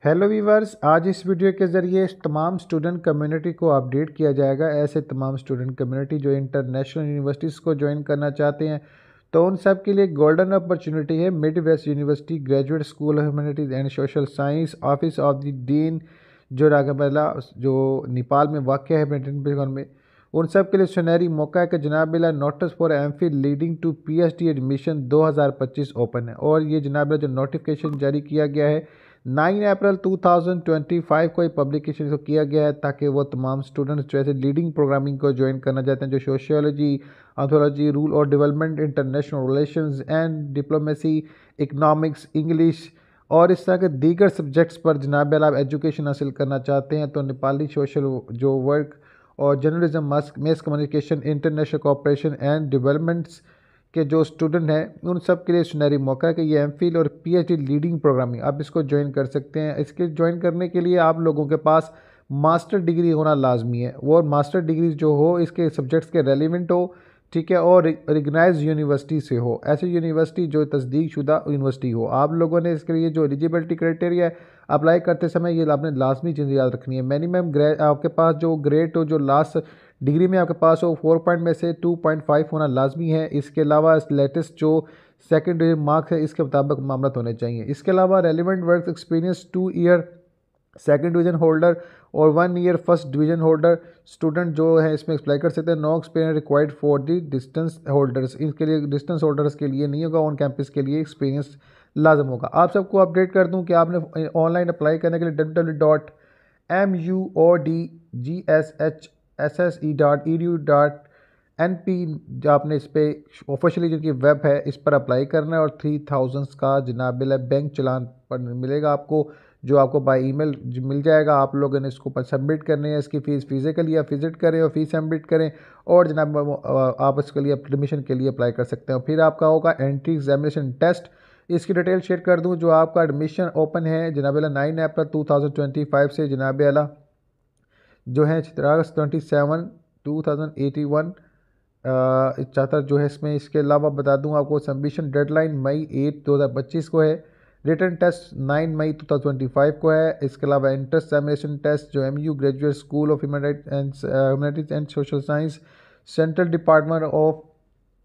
Hello viewers, आज इस video के ज़रिए तमाम स्टूडेंट कम्युनिटी को अपडेट किया जाएगा। ऐसे तमाम स्टूडेंट कम्युनिटी जो इंटरनेशनल यूनिवर्सिटीज़ को ज्वाइन करना चाहते हैं, तो उन सब के लिए गोल्डन अपॉर्चुनिटी है। Midwest university graduate school of humanities and social science office of the dean जो रागाबेला जो नेपाल में वाक़ है ब्रिटेन में, उन सब के लिए सुनहरी मौका है कि जनाबिला notice for MPhil leading to PhD admission 2025 open है। और ये जनाबिला जो नोटिफिकेशन जारी किया गया है 9 अप्रैल 2025 को ये पब्लिकेशन को किया गया है, ताकि वो तमाम स्टूडेंट्स जो है लीडिंग प्रोग्रामिंग को ज्वाइन करना चाहते हैं, जो सोशियोलॉजी, एंथ्रोपोलॉजी, रूल और development, international relations and diplomacy, economics, English और इस तरह के दीगर सब्जेक्ट्स पर जनाब आप एजुकेशन हासिल करना चाहते हैं, तो नेपाली सोशल जो वर्क और journalism, mass communication, international cooperation and developments के जो स्टूडेंट हैं उन सब के लिए सुनहरी मौका है कि ये एमफिल और पीएचडी लीडिंग प्रोग्रामिंग आप इसको ज्वाइन कर सकते हैं। इसके ज्वाइन करने के लिए आप लोगों के पास मास्टर डिग्री होना लाजमी है। वो मास्टर डिग्री जो हो इसके सब्जेक्ट्स के रेलिवेंट हो, ठीक है, और रिकग्नाइज यूनिवर्सिटी से हो, ऐसी यूनिवर्सिटी जो तस्दीक शुदा यूनिवर्सिटी हो। आप लोगों ने इसके लिए जो एलिजिबिलिटी क्राइटेरिया है अप्लाई करते समय ये आपने लाजमी चीज़ याद रखनी है। मिनिमम आपके पास जो ग्रेड हो, जो लास्ट डिग्री में आपके पास हो 4 पॉइंट में से 2.5 होना लाजमी है। इसके अलावा लेटेस्ट जो सेकेंड डिवीजन मार्क्स है इसके मुताबिक मामला होने चाहिए। इसके अलावा relevant work experience 2 year second division holder और 1 year first division holder student जो है इसमें अप्लाई कर सकते हैं। No experience required for the distance holders, इसके लिए डिस्टेंस होल्डर्स के लिए नहीं होगा, ऑन कैंपस के लिए एक्सपीरियंस लाजम होगा। आप सबको अपडेट कर दूं कि आपने ऑनलाइन अप्लाई करने के लिए www.muodgsshe.edu.np आपने इस पर ऑफिशियली जिनकी वेब है इस पर अप्लाई करना है और 3000 का जनाबिल बैंक चलान पर मिलेगा आपको, जो आपको बाय ईमेल मिल जाएगा। आप लोगों ने इसको पर सबमिट करने हैं। इसकी फ़ीस फिजिकली या विजिट करें और फीस सबमिट करें और जनाब आप इसके लिए एडमिशन के लिए अप्लाई कर सकते हैं। फिर आपका होगा एंट्री एग्जामिनेशन टेस्ट। इसकी डिटेल शेयर कर दूं। जो आपका एडमिशन ओपन है जनाब 9 अप्रैल 2025 से जनाब आला जो है 27/27/2081 चाहता जो है इसमें। इसके अलावा बता दूं आपको सबमिशन डेडलाइन मई 8 2025 को है। रिटर्न टेस्ट 9 मई 2025 को है। इसके अलावा एंट्रेंस एग्जामिनेशन टेस्ट जो MU graduate school of humanities and social science central department of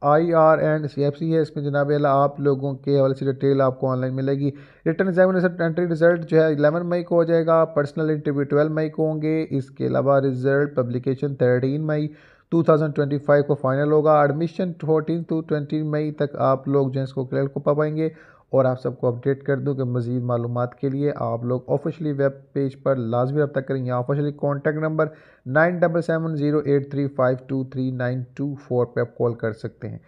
IR and CFC है, इसमें जनाब अल्लाह आप लोगों के हवाले से डिटेल आपको ऑनलाइन मिलेगी। रिटर्न एग्जामिनेशन एंट्री रिजल्ट जो है 11 मई को हो जाएगा। पर्सनल इंटरव्यू 12 मई को होंगे। इसके अलावा रिजल्ट पब्लिकेशन 13 मई 2025 को फाइनल होगा। एडमिशन 14 to 20 मई तक आप लोग जो है इसको क्लियर को पा पाएंगे। और आप सबको अपडेट कर दूं कि मज़ीद मालूमात के लिए आप लोग ऑफिशियली वेब पेज पर लाजमी रब्ता करें या ऑफिशियली कॉन्टैक्ट नंबर 977083523924 पर आप कॉल कर सकते हैं।